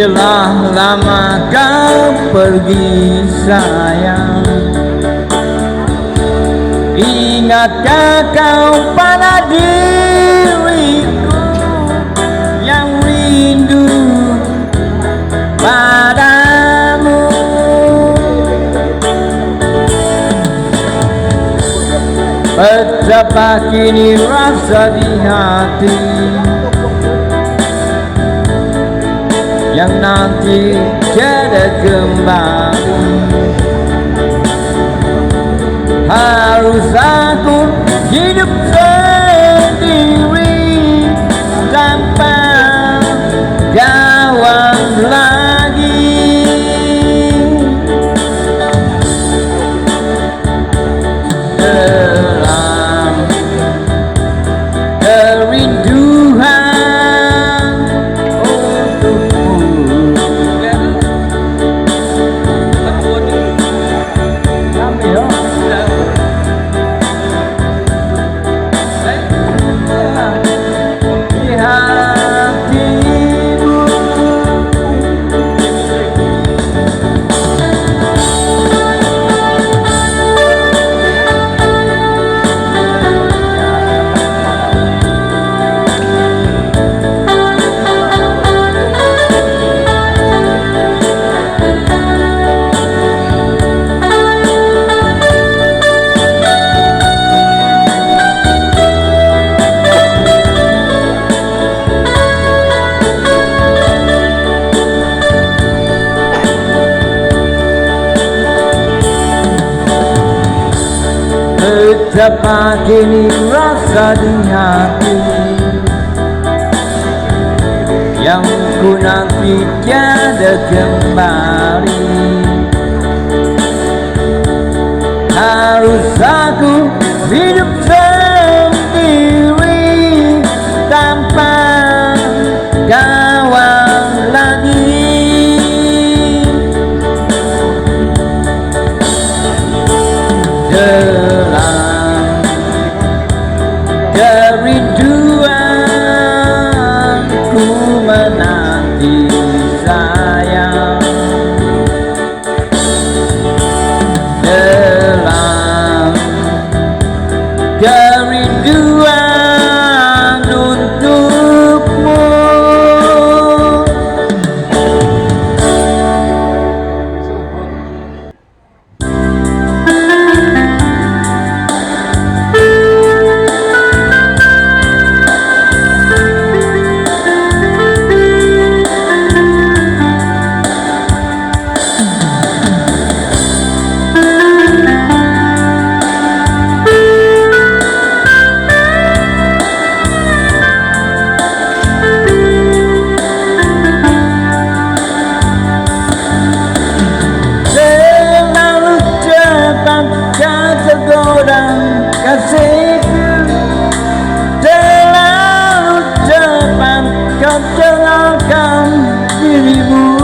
Telah lama kau pergi sayang, ingatkah kau pada diriku yang rindu padamu? Betapa kini rasa di hati yang nanti tiada kembali. Harus aku hidup sendiri tanpa kawan lagi. Dalam kerinduan betapa kini rasa di hati yang ku nanti tiada kembali. Harus aku hidup sendiri tanpa kawan lagi. Kerinduanku menanti sayang, dalam kerinduan untukmu. Kasihku terlalu cepat kau tinggalkan dirimu,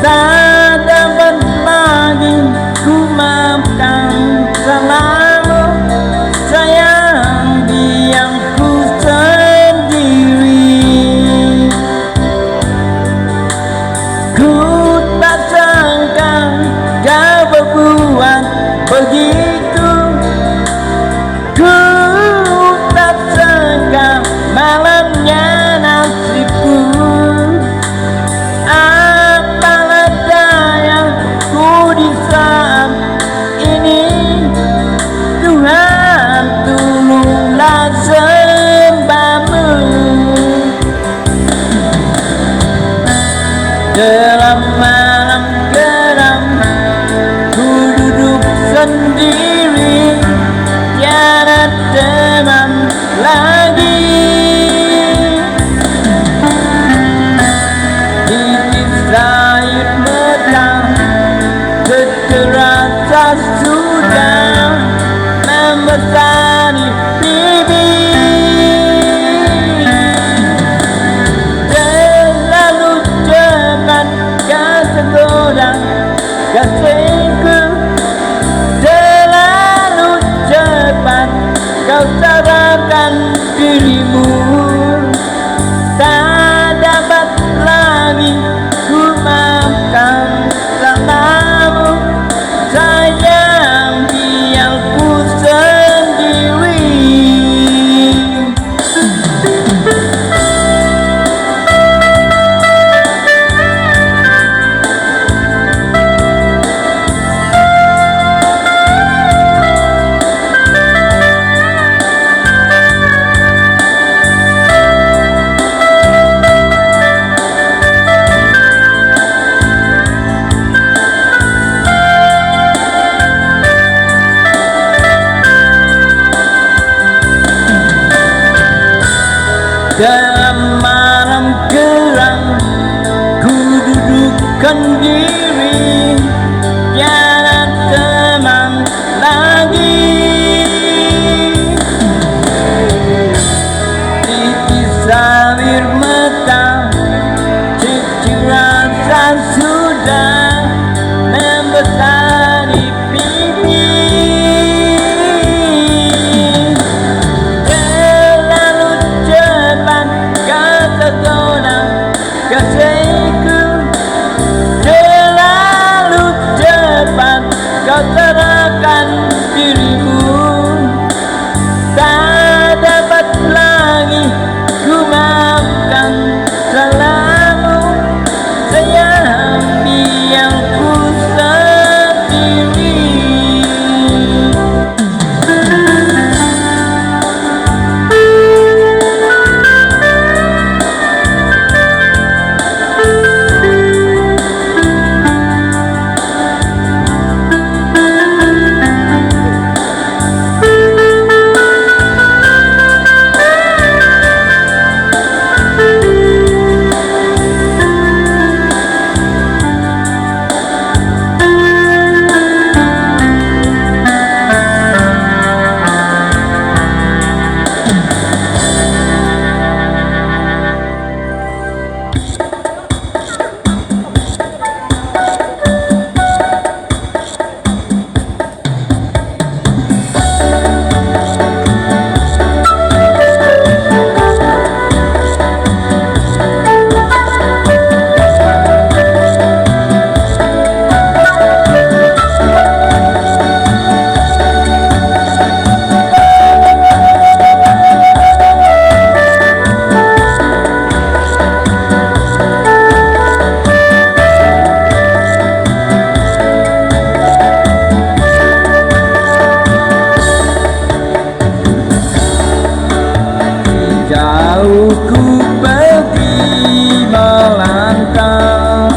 tak dapat lagi ku maafkan salahmu sayang, diamku sendiri. Ku tak sangka kau berbuat begitu. Ku tak sangka malamnya nasibku. Apalah daya ku di saat ini. Tuhan tolonglah sembahmu. Dalam malam geram ku duduk sendiri, tiada teman lagi. Titis air mata terasa sudah membasahi pipi. Terlalu cepat kau tergoda kasihku, terlalu cepat kau sadarkan dirimu, tak dapat lagi sendiri, tiada teman lagi. Titis air mata, cuci rasa sudah membesar di pipi. Terlalu cepat kau tergoda kasihku, terlalu cepat kau serahkan dirimu. Tak dapat lagi ku maafkan salahmu, sayang biar ku sendiri. Jauh ku pergi melangkah,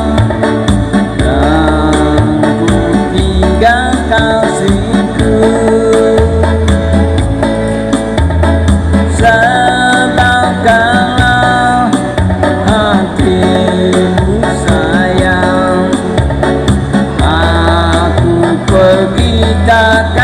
dan ku tinggal kasihku. Sebabkanlah hatimu sayang, aku pergi takkan